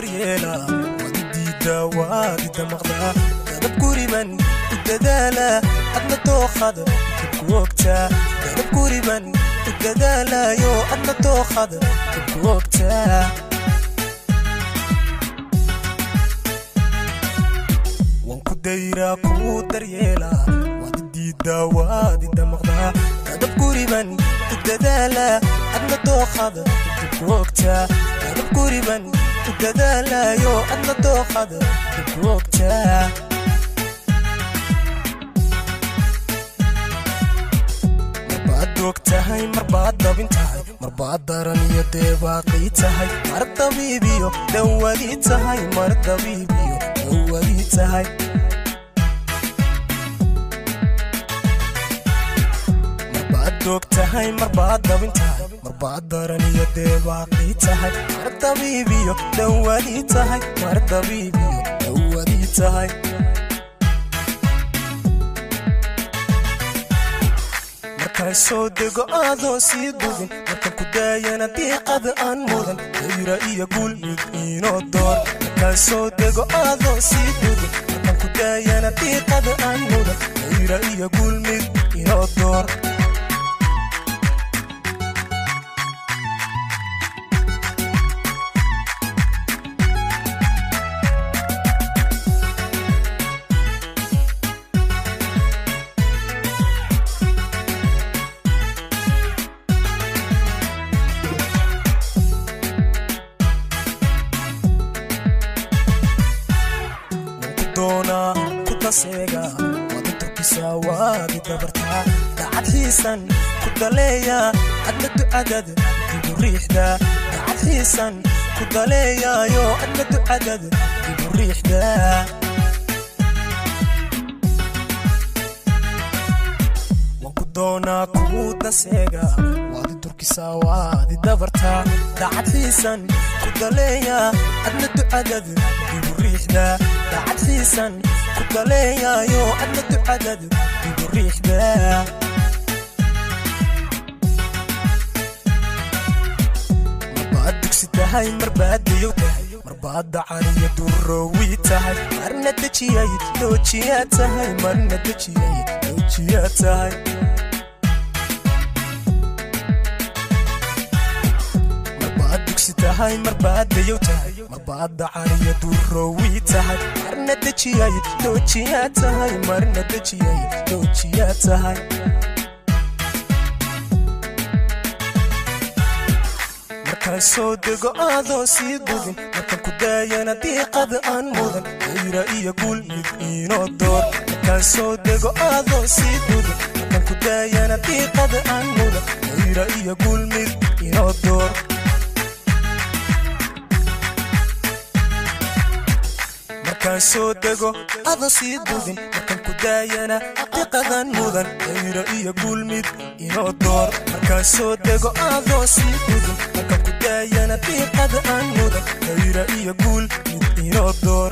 daryeela wadida wadida maqda dadab guriban udadaala adna tookhada kubogta dadab guriban udadaala yo adna tookhada kubogta wanku dayra ku daryeela wadida wadida maqda dadab guriban udadaala adna tookhada kubogta dadab guriban udadaala yo adna tookhada kubogta marbaad marbaad dabintahay marbaad daran iyo deebaaqii tahay mar dabiibiyo dawadii tahay mar dabiibiyo dawadii tahay marbaad doogtahay marbaad dabintahay marbaad daran iyo deebaaqii tahay mar dabiibiyo dawadii tahay mar dabiibiyo dawadii tahay soo dego adoo sii dugin markan ku daayana diiqada aan mudan dayra iyo guul mid inoo door markaan soo dego adoo sii dugin markan ku daayana diiqada aan mudan dayra iyo guul mid inoo door kudaseega wadi turkisa wadi dabarta dacad xiisan ku daleeya adna ducadad dibu riixda dacad xiisan ku daleeyayo adna ducadad dibu riixda wanku doonaa kudaseega wadi turkisa wadi dabarta dacad xiisan ku daleeya adna ducadad dibu riixda dacad xiisan ku daleeyayo adna ducadad dibu riixda marbaad dugsi tahay marbaad dayow tahay marbaad dacaniyo durowii tahay marna dejiyay doojiyaa tahay marna dejiyay doojiyaa tahay tahay marbaad dayow tahay marbaad dacaniyo durowii tahay marna dejiyay doojiyaa tahay marna dejiyay doojiyaa tahay markaan soo dego adoo sii dugin markan ku daayana diiqada aan mudan dayra iyo guul mid inoo door markaan soo dego adoo sii dugin markan ku daayana diiqada aan mudan dayra iyo guul mid inoo door markaan soo dego adoo sii dugin markan ku daayana diiqadan mudan dayra iyo guul mid inoo door markaan soo dego adoo sii dugin markan ku daayana diiqada aan mudan dayra iyo guul mid inoo door